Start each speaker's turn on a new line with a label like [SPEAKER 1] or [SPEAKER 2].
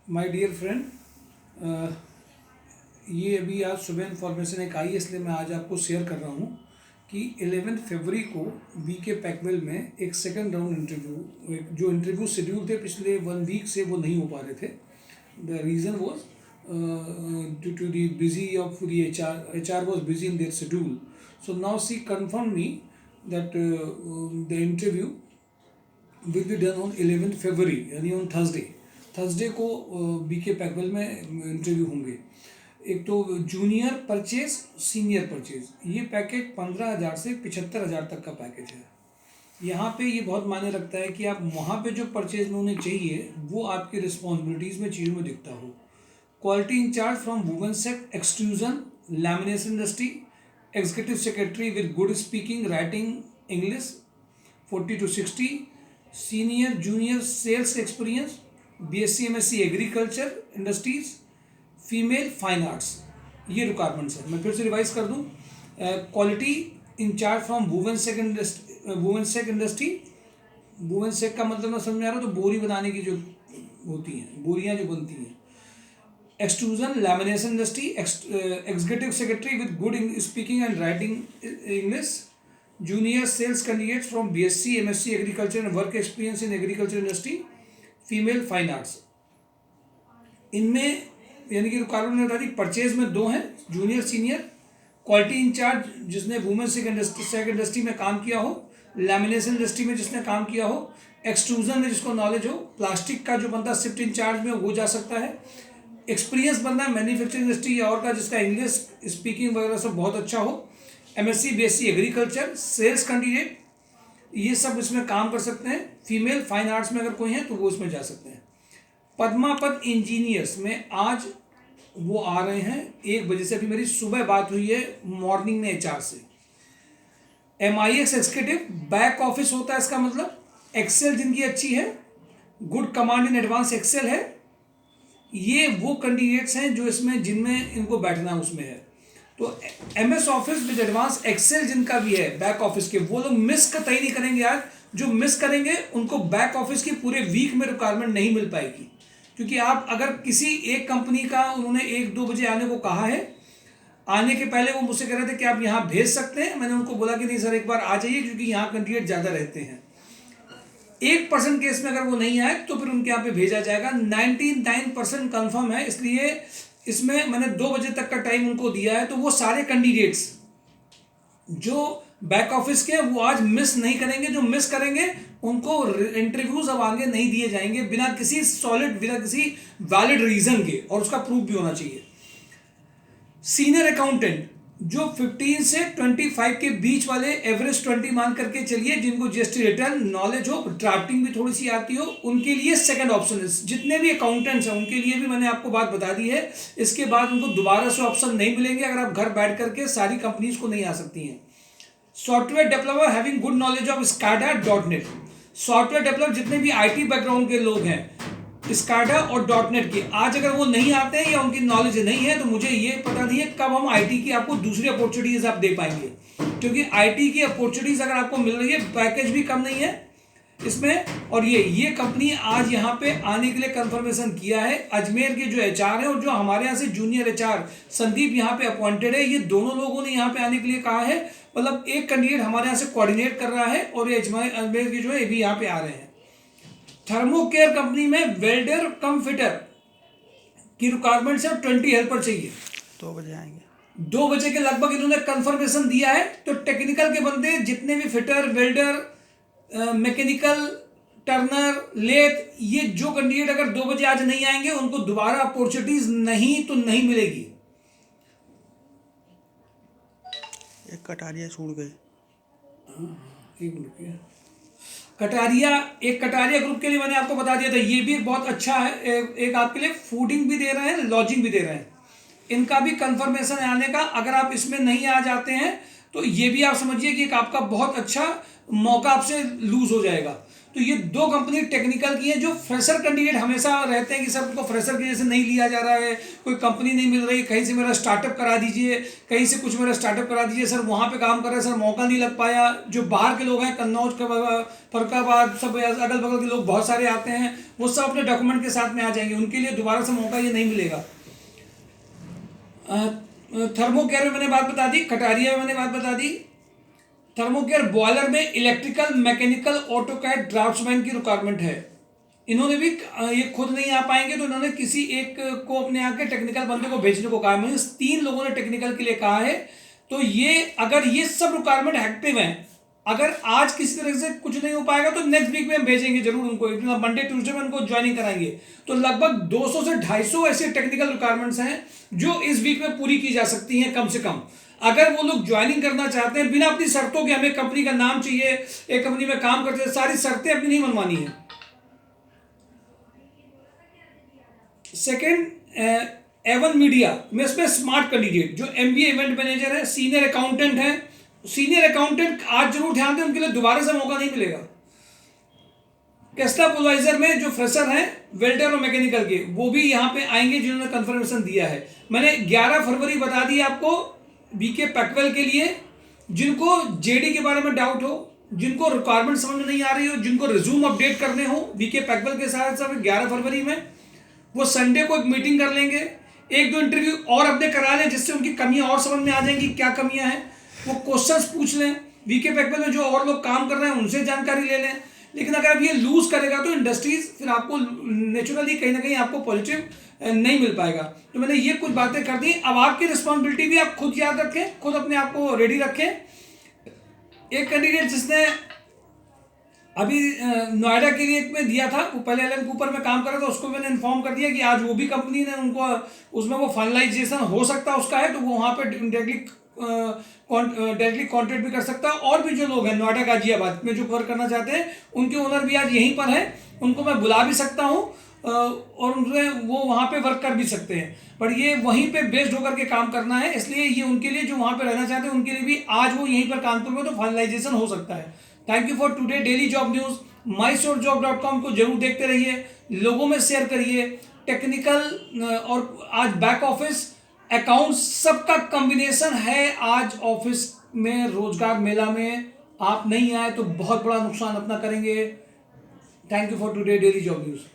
[SPEAKER 1] My dear friend, ये अभी आज सुबह इन्फॉर्मेशन एक आई है, इसलिए मैं आज आपको शेयर कर रहा हूँ कि 11 फरवरी को बी के पैकवेल में एक सेकंड राउंड इंटरव्यू, जो इंटरव्यू शेड्यूल थे पिछले 1 वीक से, वो नहीं हो पा रहे थे. The reason was due to the busy of the H R was busy in their schedule. So now she confirm me that the interview will be done on 11 February, यानी ऑन थर्सडे को B के पैकवेल में interview होंगे. एक तो junior purchase, senior purchase, ये package 15,000 से 75,000 तक का पैकेज है. यहाँ पे ये बहुत मायने रखता है कि आप वहाँ पे जो परचेज में उन्हें चाहिए वो आपकी रिस्पॉन्सिबिलिटीज़ में चीज़ों में दिखता हो. Quality incharge from women sack extrusion lamination industry, executive secretary with good speaking writing English 40 to 60, senior junior sales experience, BSc MSc agriculture industries, female fine arts. ये रिक्वायरमेंट्स है. मैं फिर से रिवाइज कर दूं. Quality incharge from women sack industry. Women sack का मतलब ना समझ में आ रहा हो तो बोरी बनाने की जो होती हैं, बोरियां जो बनती हैं. Extrusion lamination industry, executive secretary with good speaking and writing English, junior sales candidates from BSc MSc agriculture and work experience in agriculture industry, female fine arts. इनमें यानी कि रिक्वायरमेंट में बता दी, परचेज में 2 हैं, जूनियर सीनियर. क्वालिटी इंचार्ज जिसने women sack industry में काम किया हो, लैमिनेशन इंडस्ट्री में जिसने काम किया हो, एक्सट्रूजन में जिसको नॉलेज हो, प्लास्टिक का जो बंदा शिफ्ट इंचार्ज में वो जा सकता है. एक्सपीरियंस बंदा मैन्युफैक्चरिंग इंडस्ट्री और का जिसका इंग्लिश स्पीकिंग वगैरह सब बहुत अच्छा हो. MSc BSc agriculture, sales candidate, ये सब इसमें काम कर सकते हैं. फीमेल फाइन आर्ट्स में अगर कोई है तो वो इसमें जा सकते हैं. पद्मापत इंजीनियर्स में आज वो आ रहे हैं 1 बजे से. अभी मेरी सुबह बात हुई है मॉर्निंग में HR से. MIS एग्जीक्यूटिव, बैक ऑफिस होता है इसका मतलब. एक्सेल जिनकी अच्छी है, good command in advance Excel है, ये वो कैंडिडेट्स हैं जो इसमें जिनमें इनको बैठना उसमें है. तो MS office with advance Excel जिनका भी है बैक ऑफिस के, वो लोग मिस कतई नहीं करेंगे. आज जो मिस करेंगे उनको बैक ऑफिस की पूरे वीक में रिक्वायरमेंट नहीं मिल पाएगी. क्योंकि आप अगर किसी एक कंपनी का उन्होंने 1-2 बजे आने को कहा है, आने के पहले वो मुझसे कह रहे थे कि आप यहाँ भेज सकते हैं. मैंने उनको बोला कि नहीं सर, एक बार आ जाइए, क्योंकि यहाँ कैंडिडेट ज़्यादा रहते हैं. 1% केस में अगर वो नहीं आए तो फिर उनके यहाँ पे भेजा जाएगा. 99% कन्फर्म है, इसलिए इसमें मैंने 2 बजे तक का टाइम उनको दिया है. तो वो सारे कैंडिडेट्स जो बैक ऑफिस के वो आज मिस नहीं करेंगे. जो मिस करेंगे उनको इंटरव्यूज अब आगे नहीं दिए जाएंगे बिना किसी सॉलिड, बिना किसी वैलिड रीजन के, और उसका प्रूफ भी होना चाहिए. सीनियर अकाउंटेंट जो 15 से 25 के बीच वाले, एवरेज 20 मान करके चलिए, जिनको GST रिटर्न नॉलेज हो, ड्राफ्टिंग भी थोड़ी सी आती हो, उनके लिए सेकंड ऑप्शन है. जितने भी अकाउंटेंट्स हैं उनके लिए भी मैंने आपको बात बता दी है. इसके बाद उनको दोबारा से ऑप्शन नहीं मिलेंगे अगर आप घर बैठ करके, सारी कंपनीज को नहीं आ सकती हैं. Software developer having good knowledge of SCADA.NET. Software developer जितने भी IT बैकग्राउंड के लोग हैं, SCADA और .NET के, आज अगर वो नहीं आते हैं या उनकी नॉलेज नहीं है तो मुझे ये पता नहीं है कब हम IT की आपको दूसरी अपॉर्चुनिटीज आप दे पाएंगे. क्योंकि IT की अपॉर्चुनिटीज अगर आपको मिल रही है, पैकेज भी कम नहीं है इसमें. और ये कंपनी आज यहाँ पे आने के लिए कंफर्मेशन किया है. अजमेर के जो HR है और जो हमारे यहाँ से जूनियर HR संदीप यहाँ पे अपॉइंटेड है, ये दोनों लोगों ने यहाँ पे आने के लिए कहा है. मतलब एक कैंडिडेट हमारे यहाँ से कोऑर्डिनेट कर रहा है और ये अजमेर के जो है ये भी यहाँ पे आ रहे हैं. थर्मोकेयर कंपनी में वेल्डर कम फिटर की रिक्वायरमेंट से 20 हेल्पर चाहिए.
[SPEAKER 2] 2 बजे आएंगे.
[SPEAKER 1] 2 बजे के लगभग इन्होंने कंफर्मेशन दिया है. तो टेक्निकल के बंदे जितने भी fitter, welder, mechanical, turner, lathe, ये जो कैंडिडेट अगर 2 बजे आज नहीं आएंगे उनको दोबारा अपॉर्चुनिटीज नहीं तो नहीं मिलेगी.
[SPEAKER 2] एक कटारिया छूट गए.
[SPEAKER 1] एक कटारिया ग्रुप के लिए मैंने आपको बता दिया था, ये भी बहुत अच्छा है. एक आपके लिए फूडिंग भी दे रहे हैं, लॉजिंग भी दे रहे हैं. इनका भी कंफर्मेशन है आने का. अगर आप इसमें नहीं आ जाते हैं तो ये भी आप समझिए कि एक आपका बहुत अच्छा मौका आपसे लूज हो जाएगा. तो ये 2 कंपनी टेक्निकल की है। जो फ्रेशर कैंडिडेट हमेशा रहते हैं कि सर उनको फ्रेशर की जैसे नहीं लिया जा रहा है, कोई कंपनी नहीं मिल रही, कहीं से मेरा स्टार्टअप करा दीजिए, कहीं से कुछ मेरा स्टार्टअप करा दीजिए सर, वहाँ पे काम कर रहे हैं सर, मौका नहीं लग पाया। जो बाहर के लोग हैं, कन्नौज फरुखाबाद सब अगल बगल के लोग बहुत सारे आते हैं, वो सब अपने डॉक्यूमेंट के साथ में आ जाएंगे, उनके लिए दोबारा से मौका ये नहीं मिलेगा। थर्मोकेयर में मैंने बात बता दी, कटारिया में मैंने बात बता दी। थर्मोकेयर बॉयलर में इलेक्ट्रिकल, मैकेनिकल, ऑटोकैड, ड्राफ्ट्समैन की रिक्वायरमेंट है। इन्होंने भी ये खुद नहीं आ पाएंगे तो इन्होंने किसी एक को अपने आके टेक्निकल बंदे को भेजने को कहा है। 3 लोगों ने टेक्निकल के लिए कहा है। तो ये अगर ये सब रिक्वायरमेंट एक्टिव हैं, अगर आज किसी तरह से कुछ नहीं हो पाएगा तो नेक्स्ट वीक में हम भेजेंगे जरूर उनको, मंडे ट्यूसडे में उनको ज्वाइनिंग कराएंगे। तो लगभग 200 से 250 ऐसे टेक्निकल रिक्वायरमेंट्स हैं जो इस वीक में पूरी की जा सकती हैं कम से कम। अगर वो लोग ज्वाइनिंग करना चाहते हैं बिना अपनी शर्तों के, हमें कंपनी का नाम चाहिए, एक कंपनी में काम करते हैं, सारी शर्तें अपनी नहीं मनवानी है। सेकेंड, एवन मीडिया में इसमें स्मार्ट कैंडिडेट जो MBA इवेंट मैनेजर है, सीनियर अकाउंटेंट है। सीनियर अकाउंटेंट आज जरूर ध्यान दें, उनके लिए दोबारा से मौका नहीं मिलेगा। कैस्टा पोलाइजर में जो फ्रेशर हैं वेल्डर और मैकेनिकल के, वो भी यहाँ पे आएंगे जिन्होंने कंफर्मेशन दिया है। मैंने 11 फरवरी बता दी आपको BK पैकवेल के लिए। जिनको JD के बारे में डाउट हो, जिनको रिक्वायरमेंट समझ में नहीं आ रही हो, जिनको रिज्यूम अपडेट करने हो BK पैकवेल के साथ साथ 11 फरवरी में, वो संडे को एक मीटिंग कर लेंगे, 1-2 इंटरव्यू और अपने करा लें जिससे उनकी कमियां और समझ में आ जाएंगी, क्या कमियां हैं। वो क्वेश्चंस पूछ लें, BK पैकवेल में जो और लोग काम कर रहे हैं उनसे जानकारी ले लें। लेकिन अगर अब ये लूज करेगा तो इंडस्ट्रीज फिर आपको नेचुरली कहीं ना कहीं आपको पॉजिटिव नहीं मिल पाएगा। तो मैंने ये कुछ बातें कर दी। अब आपकी रिस्पॉन्सिबिलिटी भी आप खुद याद रखें, खुद अपने आप को रेडी रखें। एक कैंडिडेट जिसने अभी नोएडा के लिए में दिया था, वो पहले एलन कूपर में काम कर रहा था, उसको मैंने इन्फॉर्म कर दिया कि आज वो भी कंपनी ने उनको उसमें वो फाइनलाइजेशन हो सकता है उसका है, तो वो वहाँ पे डायरेक्टली कॉन्ट्रैक्ट भी कर सकता है। और भी जो लोग हैं नोएडा गाजियाबाद में जो वर्क करना चाहते हैं, उनके ओनर भी आज यहीं पर है, उनको मैं बुला भी सकता हूँ और उनसे वो वहाँ पे वर्क कर भी सकते हैं। पर ये वहीं पे बेस्ड होकर के काम करना है, इसलिए ये उनके लिए जो वहाँ पे रहना चाहते हैं उनके लिए भी आज वो यहीं पर कानपुर में तो फाइनलाइजेशन हो सकता है। Thank you for today daily job news. mysourcejob.com को जरूर देखते रहिए, लोगों में शेयर करिए। टेक्निकल और आज बैक ऑफिस अकाउंट्स सबका कॉम्बिनेशन है आज ऑफिस में, रोजगार मेला में आप नहीं आए तो बहुत बड़ा नुकसान अपना करेंगे। Thank you for today daily job news.